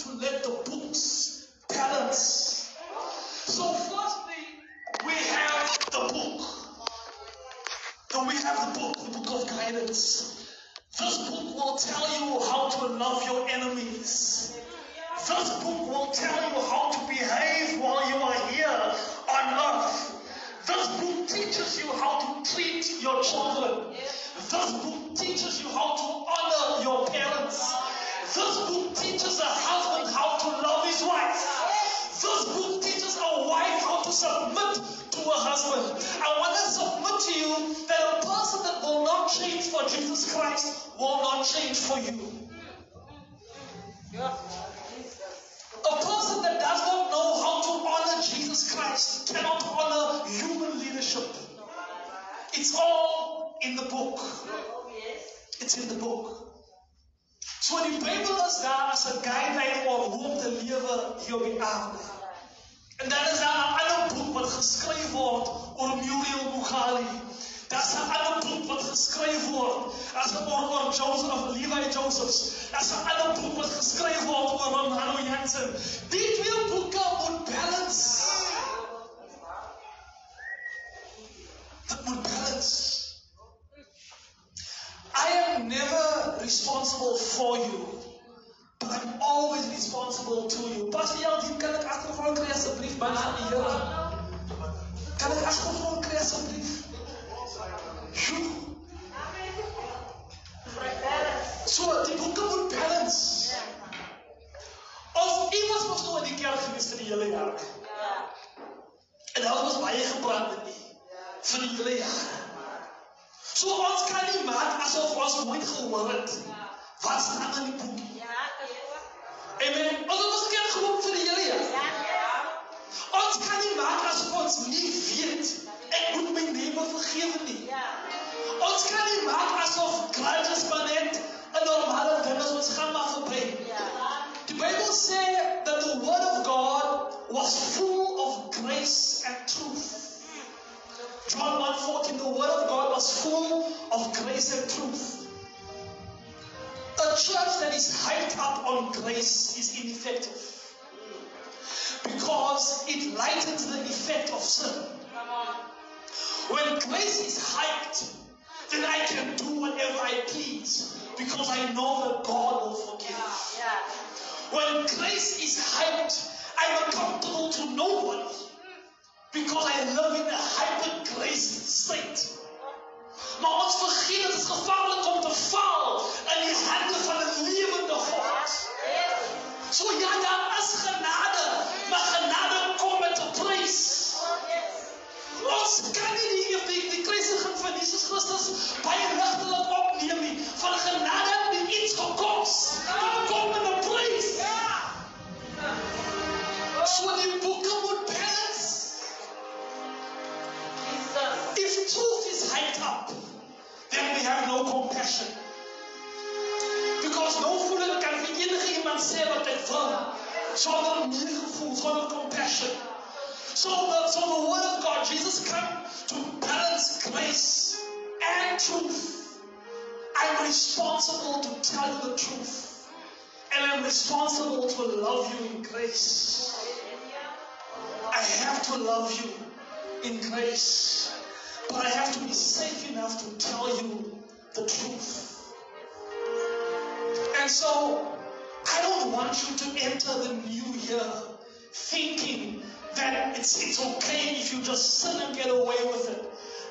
to let the books balance. So firstly, we have the book. Then we have the book of guidance. This book will tell you how to love your enemies. This book will tell you how to behave while you are here on earth. This book teaches you how to treat your children. This book teaches you how to honor your parents. This book teaches a husband how to love his wife. This book teaches a wife how to submit to a husband. I want to submit to you that a person that will not change for Jesus Christ will not change for you. A person that does not know how to honor Jesus Christ cannot honor human leadership. It's all in the book. It's in the book. So die Bybel is daar as 'n guideline oor hoe om te lewe hier op die aarde. En dan is daar 'n ander boek wat geskryf word oor Muriel Bugali. Daar's 'n ander boek wat geskryf word oor Joseph, Levi Josephs. Daar's 'n ander boek wat geskryf word oor Ronaldo Jansen. Die twee boeke moet balance. Dit moet balance. I am never responsible for you, but I'm always responsible to you. Pastor Jan, kan ek agtergrond kry asseblief, man van die Here? Kan ek agtergrond kry asseblief? So, die boeke moet balance. Of iemand was nou in die kerk geweest vir die hele jaar. En daar was baie gepraat met die vir die hele jaar. So ons kan nie maak asof ons nooit gehoor het wat staan in die boek. Amen. Ons het ons kerk geloop vir die hele jaar. Ons kan nie maak asof ons nie weet ek moet my neighbor vergewe nie. Ons kan nie maak asof grudges maar net 'n normale ding is, ons gaan maar verby. The Bible says that the word of God was full of grace and truth. John 1:14, the word of God was full of grace and truth. A church that is hyped up on grace is ineffective because it lightens the effect of sin. When grace is hyped, then I can do whatever I please because I know that God will forgive. When grace is hyped, I'm accountable to nobody because I live in a hyper-grace state. Maar ons vergeet het is gevaarlik om te val in die hande van 'n lewende God. So ja, daar is genade, maar genade kom met 'n prys. Ons kan nie die kruisiging van Jesus Christus baie ligtelik opneem nie. Van genade het iets gekos. Dit kom met 'n prys. So die boeke moet balance. If truth is hyped up, then we have no compassion. Because no voelen kan vir enige iemand sê wat ek wil, sonder medegevoel, sonder compassion. So the word of God, Jesus came to balance grace and truth. I'm responsible to tell you the truth. And I'm responsible to love you in grace. I have to love you in grace. But I have to be safe enough to tell you the truth. And so, I don't want you to enter the new year thinking that it's okay if you just sin and get away with it.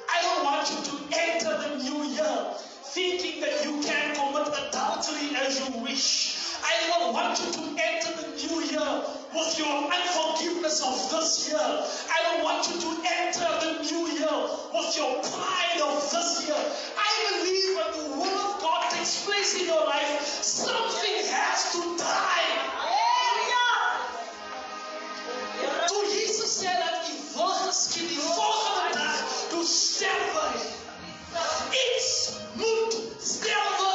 I don't want you to enter the new year thinking that you can commit adultery as you wish. I don't want you to enter the new year with your unforgiveness of this year. I don't want you to enter the new year with your pride of this year. I believe when the will of God takes place in your life, something has to die. Toe Jesus sê dat U wil geskied die volgende dag, toe sterwe hy. Iets moet sterwe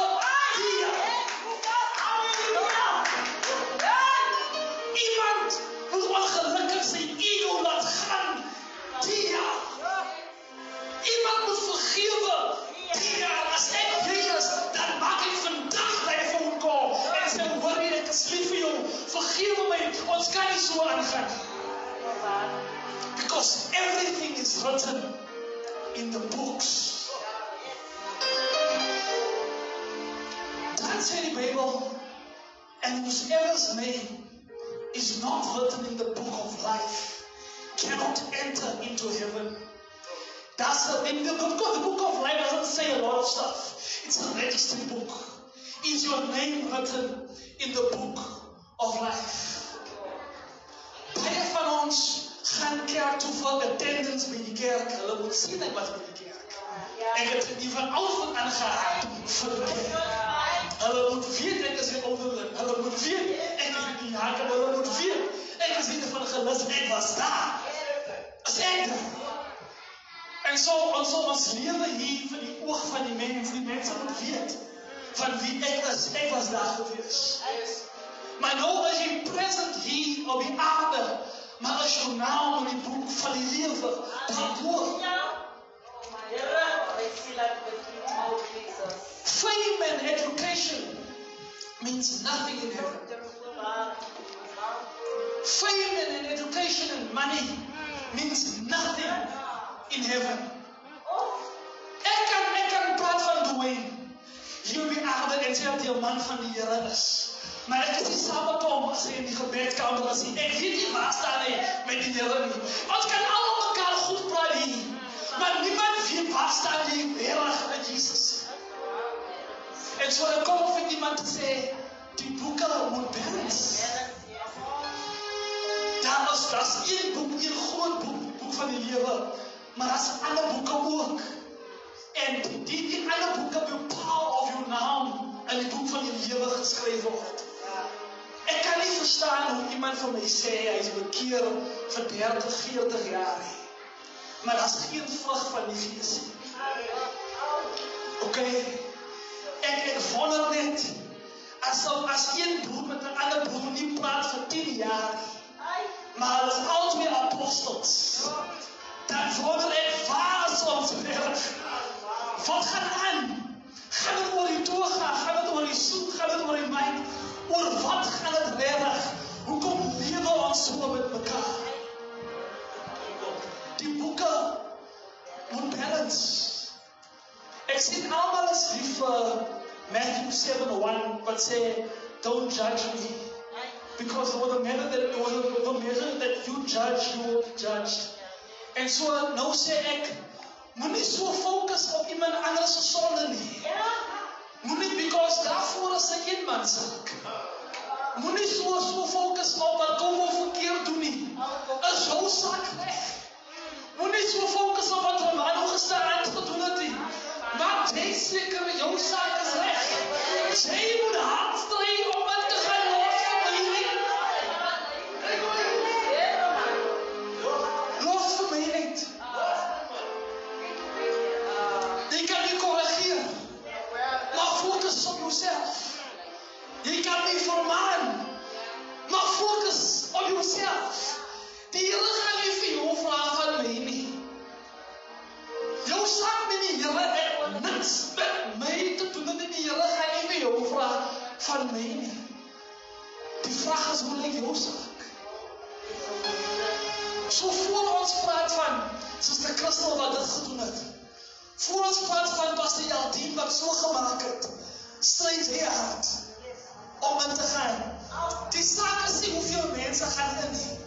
hier. Iemand moet ongelukkig sy ego laat gaan die jaar. Iemand moet vergewe die jaar. As ek jy is, dan maak ek vandag my phone call en sê, hoor jy, ek is lief vir jou. Vergewe ons kan nie so aangaan. Because everything is written in the books. Dan sê die Bijbel, and whosoever's name is not written in the book of life cannot enter into heaven. In the book of life doesn't say a lot of stuff. It's a registered book. Is your name written in the book of life? Baie van ons gaan kerk toe vir attendance by die kerk. Hulle moet sien ek was by die kerk. Ek het die van oud aangehaal vir die kerk. Hulle moet weet ek is die ouderling. Hulle moet weet ek is die Jakob. Hulle moet weet ek is die van gelus. Ek was daar. As ek daar. En so ons lewe hier vir die oog van die mense moet weet van wie ek is. Ek was daar gewees. Maar nou is jy present hier op die aarde, maar as jou naam in die boek van die lewe, daardoor. Fame and education means nothing in heaven. Fame and education and money means nothing in heaven. Ek kan praat van Dwayne. Hier op die aarde en sê dat die man van die Here is. Maar ek is nie saam met hom as hy in die gebedskamer is. Ek weet nie waar staan hy met die Here nie. Ons kan almal mekaar goed praat hier. Maar niemand weet waar staan hy regtig met Jesus. En so ek kom vir iemand te sê, die boeke moet balans. Daar's een boek, een groot boek van die lewe. Maar daar's ander boeke ook. En die ander boeke bepaal of jou naam in die boek van die lewe geskryf word. Ek kan nie verstaan hoe iemand van my sê hy is bekeer vir 30, 40 jaar nie. Maar daar's geen vrug van die Gees nie. Okay? Ek wonder net as een broer met 'n ander broer nie praat vir 10 jaar nie. Maar hulle is albei apostels. Dan wonder ek waar is ons werk? Wat gaan aan? Gaan dit oor die toga? Gaan dit oor die soek? Gaan dit oor die mind? Oor wat gaan dit regtig? Hoekom lewe ons so met mekaar? Die boeke moet balance. Ek sien almal is lief vir Matthew 7:1 wat sê, don't judge me. Because the measure that you judge, you will be judged. En so nou sê ek, moenie so fokus op iemand anders se sonde nie. Moenie, because daarvoor is 'n eenmanssaak. Moenie so fokus op wat kom of verkeerd doen nie. Is jou saak reg. Moenie so fokus op wat Romano gisterand gedoen het nie. Maar jy seker jou saak is reg. Jy moet hard stry om dit te gaan los vir my nie. Los vir my nie. Jy kan nie korrigeer. Maar fokus op jouself. Jy kan nie vermaan. Maar fokus op jouself. Die Here gaan nie vir jou vra van my nie. Jou saak met die Here het niks met my te doen. Die Here gaan nie vir jou vra van my nie. Die vraag is, hoe lyk jou saak? So voor ons praat van, soos die Christel wat dit gedoen het, voor ons praat van Pastor Jaldien wat so gemaak het, stryd hy hard om in te gaan. Die saak is nie hoeveel mense gaan in nie.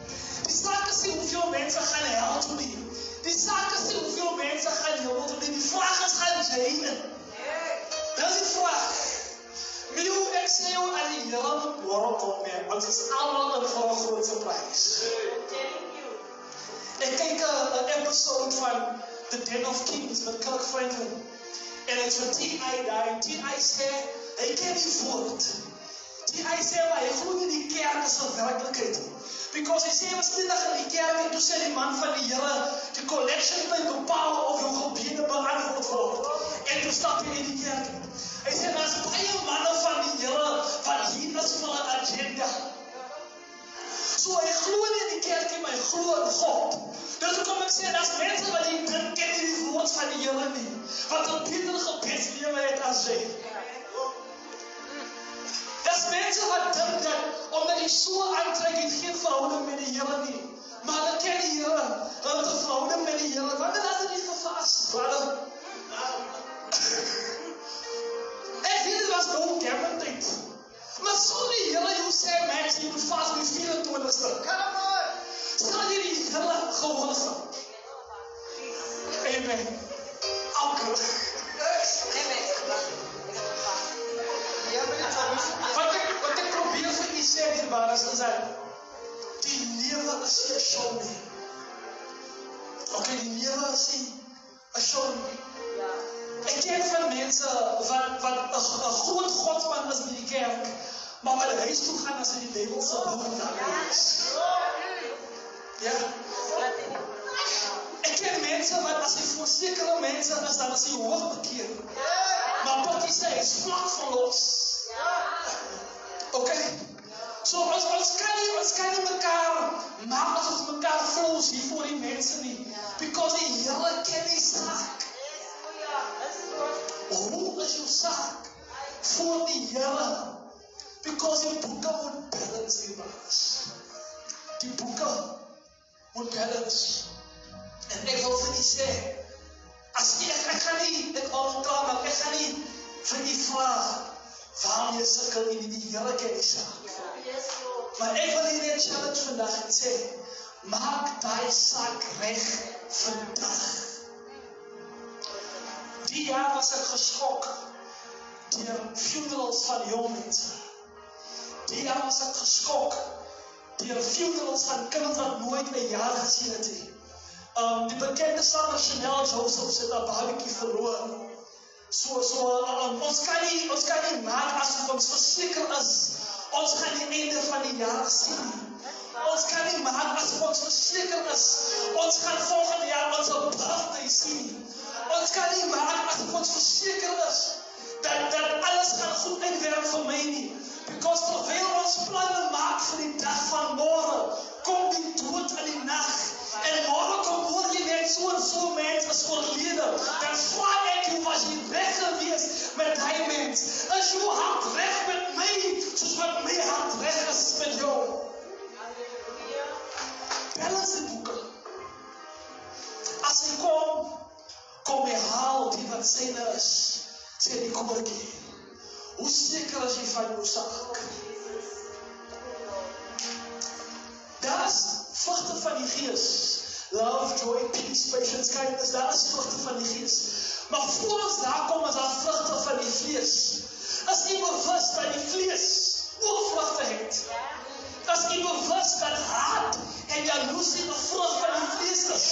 Die saak is nie hoeveel mense gaan hel toe nie. Die saak is nie hoeveel mense gaan hel toe nie. Die vraag is, gaan jy in? Dat is die vraag. Miu, ek sê jou aan die Here moet borrel kom mee, want ons is allemaal in vir 'n groot surprise. Ek kyk 'n episode van The Den of Kings met Kirk Franklin. En het vir T.I. daar. T.I. sê, hy ken die woord. T.I. sê, maar hy glo nie die kerk is 'n werklikheid. Because hy sê, was nie in die kerk, en toe sê die man van die Here, die collection plate bepaal of jou gebede beantwoord word. En toe stap hy in die kerk. Hy sê, daar is baie manne van die Here, wat hier is vir 'n agenda. So hy glo nie in die kerk nie, maar hy glo in God. Dus kom ek sê, daar's mense wat die ken nie die woord van die Here nie, wat 'n beter gebedslewe het as jy. As mense wat dink dat, omdat jy so aantrek, het geen verhouding met die Here nie. Maar hulle ken die Here, hulle het 'n verhouding met die Here. Wanneer het hulle nie gevas? Brother. Ek weet dit was nou Cameron tyd. Maar so die Here jou sê, Max, jy moet vas met 24ste. Come on! Sal jy die Here gehoorsaam? Amen. Alke. Wat ek probeer vir u sê hier waar is dat die lewe is nie 'n show nie. Okay, die lewe is nie 'n show nie. Ek ken van mense wat 'n groot godsman is by die kerk, maar by die huis toe gaan as hy die duiwel se boek daar is. Ja. Ek ken mense wat as hy voor sekere mense is, dan is hy hoogbekeer. Maar Potty sê, hy is vlak van los. Okay. So ons kan nie mekaar maak as ons mekaar vloos hier voor die mense nie. Because die Here ken die saak. Hoe is jou saak voor die Here? Because die boeke moet balance die was. Die boeke moet balance. En ek wil vir die sê, as ek gaan nie, ek gaan nie vir die vraag, waarom jy sukkel in die Here ken die saak. Maar ek wil hier net challenge vandag en sê, maak die saak reg vandag. Die jaar was ek geskok deur funerals van jong mense. Die jaar was ek geskok deur funerals van kinders wat nooit 'n jaar gesien het nie. Die bekende sanger Chanel Joseph het 'n babatjie verloor. Ons kan nie maak asof ons verseker is. Ons gaan die einde van die jaar sien. Ons kan nie maak asof ons verseker is. Ons gaan volgende jaar ons birthday sien. Ons kan nie maak asof ons verseker is dat alles gaan goed uitwerk vir my nie. Because terwyl ons planne maak vir die dag van môre, kom die dood in die nag. En môre kom hoor jy net so en so mens is oorlede. Dan vra ek, hoe was jy reg gewees met die mens? Is jou hart reg met my, soos wat my hart reg is met jou? Balance die boeke. As hy kom hy haal die wat syne is, sê die kommerkie. Hoe seker is jy van jou saak? Daar is vrugte van die gees. Love, joy, peace, patience, kindness. Daar is vrugte van die gees. Maar voor ons daar kom, is daar vrugte van die vlees. Is nie bewus dat die vlees ook vrugte het. Is nie bewus dat haat en jaloesie 'n vrug van die vlees is.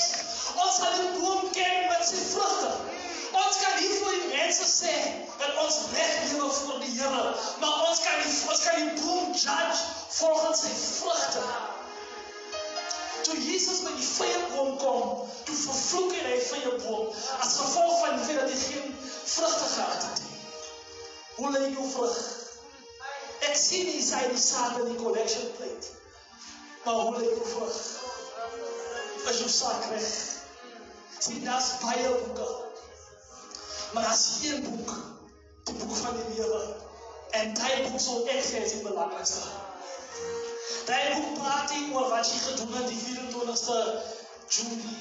Ons gaan die boom ken met sy vrugte. Ons kan nie vir die mense sê dat ons reg lewe voor die Here, maar ons kan die boom judge volgens sy vrugte. Toe Jesus by die vyeboom kom, toe vervloek hy die boom as gevolg van die feit dat hy geen vrugte gehad het. Hoe lyk jou vrug? Ek sien nie sy die saad in die collection plate. Maar hoe lyk jou vrug? Is jou saak reg? Sien, daar is baie boeke. Maar daar is een boek, die boek van die lewe. En die boek sal ek sê is die belangrikste. Die boek praat nie oor wat jy gedoen het die 24ste Julie.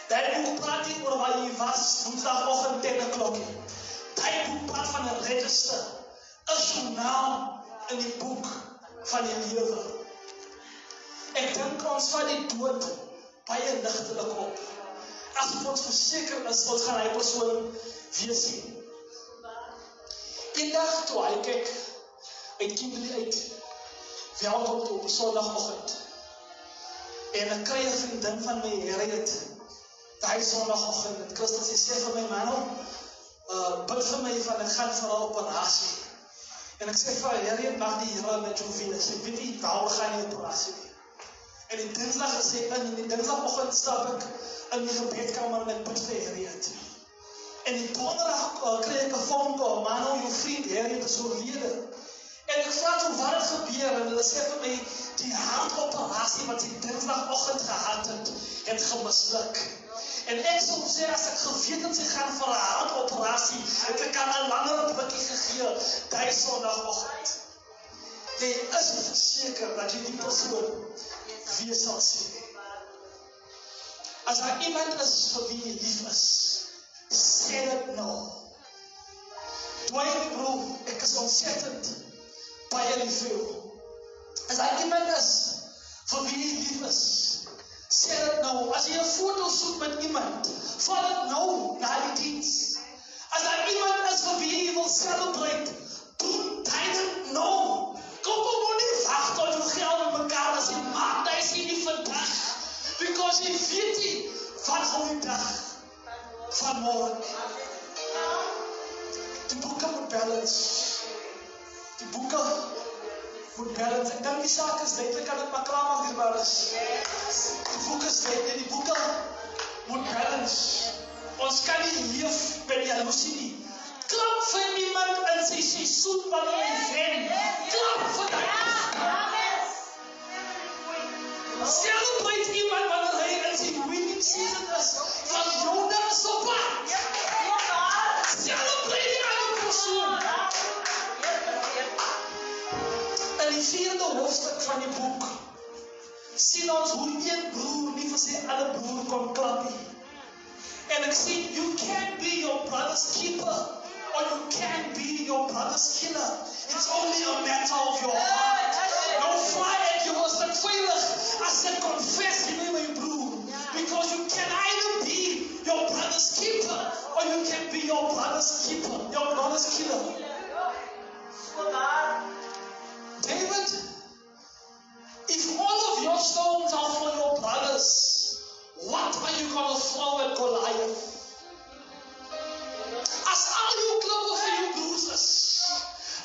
Die boek praat nie oor wat jy was woensdagoggend 10 o'clock. Die boek praat van 'n register. Is jou naam in die boek van die lewe. Ek dink ons van die dood baie ligtelik op. As ons verseker is, ons gaan hy persoon weer sien. Eendag toe hy kyk uit Kimberley uit, welkom toe op Sondagoggend. En ek kry 'n vriendin van my, Harriet, daai Sondagoggend, en Christus sê vir my, Mano, bid vir my van ek gaan vir 'n operasie. En ek sê vir Harriet, mag die Here met jou wees. Ek weet nie waarom gaan nie operasie nie. En die Dinsdag gesê, in die Dinsdagoggend stap ek in die gebedkamer met bid vir Harriet. En die Donderdag kry ek 'n phone call, Mano, jou vriend Harriet is oorlede. En ek vra toe wat het gebeur, en hulle sê vir my, die hartoperasie wat die Dinsdagoggend gehad het gemisluk. En ek sou sê, as ek geweet het sy gaan vir 'n hartoperasie, het ek aan 'n langer blikkie gegee, die Sondagoggend. jy is verseker dat jy die persoon weer sal sien. As daar iemand is vir wie jy lief is, sê dit nou. Dwayne broer, ek is ontsettend baie lief vir jou. As daar iemand is vir wie jy lief is, sê dit nou. As jy 'n foto soek met iemand, val dit nou na die diens. As daar iemand is vir wie jy wil celebrate, doen dit nou. Kom nie wag tot jou geld in mekaar as jy maak, dat is nie vandag. Because jy weet nie, wat hou die dag van morgen. Die boeke moet balance. Die boeke moet balance. Ek dink die saak is duidelik, kan dit maar klaar maak hierbaar is. Die boeke is duidelik, die boeke moet balance. Ons kan nie leef by die illusie nie. Klap vir iemand in sy seisoen wanneer hy wen. Klap vir die. Celebrate iemand wanneer hy in sy winning season is. Van Jonda is op pad. Celebrate die ander persoon. In die 4de hoofstuk van die boek sien ons hoe een broer nie vir sy ander broer kon klap nie. En ek sê, you can be your brother's keeper, or you can be your brother's killer. It's only a matter of your heart. Nou vry ek jou as ek veilig, as ek confess jy nie my broer. Because you can either be your brother's keeper, or you can be your brother's keeper, your brother's killer. David, if all of your stones are for your brothers, what are you going to throw at Goliath? As al jou klippe vir jou broers is,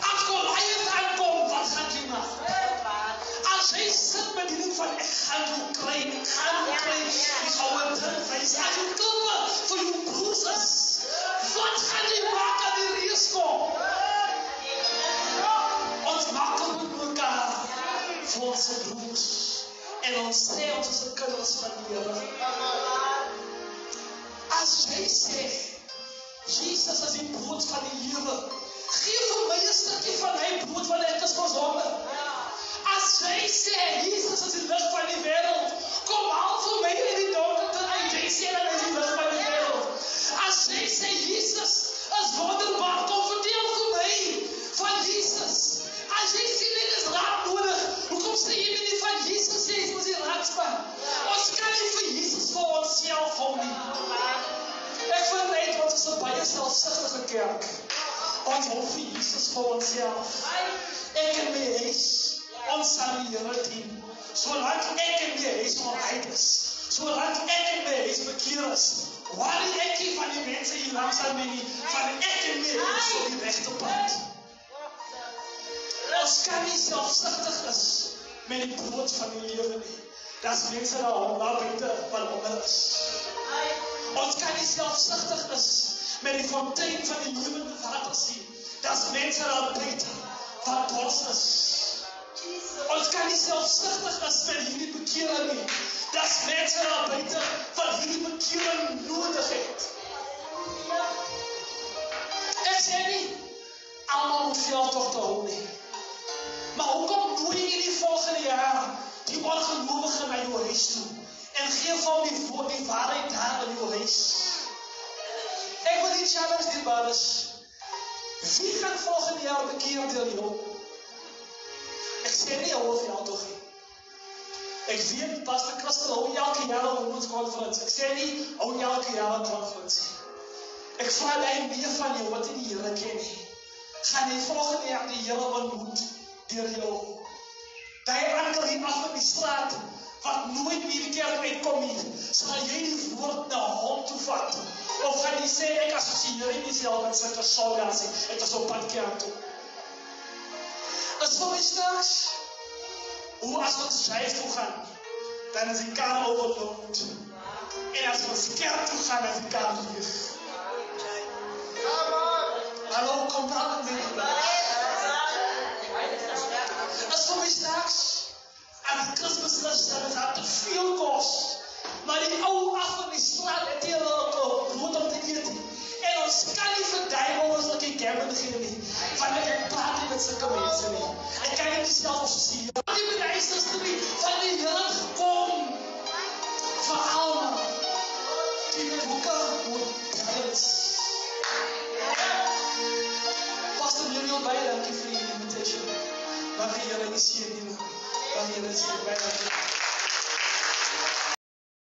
as Goliath aankom, wat gaan jy maak? As hy sit met die ding van, ek gaan jou kry, die ouwe drukwijs, as jou klippe vir jou broers is, wat gaan jy maak aan die reis kom? Ons maak het met mekaar vir ons broers. En ons sê ons is 'n kinders van die Here. As jy sê, Jesus is die brood van die lewe, gee vir my 'n stukkie van hy brood want ek is versonde. As jy sê, Jesus is die lig van die wêreld, kom haal vir my uit die donkerte uit. Jy sê dat hy is die lig van die wêreld. As jy sê, Jesus is wonderbaar, kom vertel vir my van Jesus. As jy sien ek is raad nodig, hoekom sê jy nie van Jesus sê, jy moet die raadspan. Ons kan nie vir Jesus vir onsself hou nie. Ek vind net, ons is 'n baie selfsugtige kerk. Ons hou vir Jesus vir onsself. Ek en my huis, ons sal die Here dien. Solank ek en my huis onheid is, solank ek en my huis bekeer is, worry ek nie van die mense hier langs aan my nie, van ek en my huis op die regte pad. Ons kan nie selfsugtig is met die brood van die lewe nie. Dat mense daar buite van honger is. Ons kan nie selfsugtig is met die fontein van die lewende waters nie. Dat mense daar buite van dors is. Ons kan nie selfsugtig is met hierdie bekering nie. Dat mense daar buite van hierdie bekering nodig het. Ek sê nie, almal moet veldtog te hou nie. Maar hoekom nooi jy die volgende jaar die ongelowige na jou huis toe en geef hom die waarheid daar in jou huis? Ek wil die challenge dierbaar is, wie gaan volgende jaar bekeer deur jou? Ek sê nie hou veldtog nie. Ek weet, Pastor Christel hou elke jaar een woensconference. Ek sê nie, hou elke jaar een conference. Ek vraag jy meer van jou wat jy die Here ken nie. Gaan jy volgende jaar die Here ontmoet deur jou. Dat jy anker hier af in die straat, wat nooit meer die kerk uitkom nie, sal jy die woord na hom toe vat. Of gaan jy sê, ek associeer nie self met sulke soldasie, ek is op pad kerk toe. Is vir my straks, hoe as ons juist toe gaan, dan is die kar overload. En as ons kerk toe gaan, is die kar leeg. Hallo, kom daar met my. As vir my straks, aan die Christmasrus, dan is daar te veel kos. Maar die ou af in die straat het hier brood om te eet. En ons kan nie vir duiwel ons ook die gammon gee nie. Want ek praat nie met sulke mense nie. Ek kan nie self of sê, die beduisterste nie, van die Here gekom vir almal. Die boeke moet balance. Pastor Leon baie dankie vir die invitation. Mag die Here u seën. Mag die Here u seën.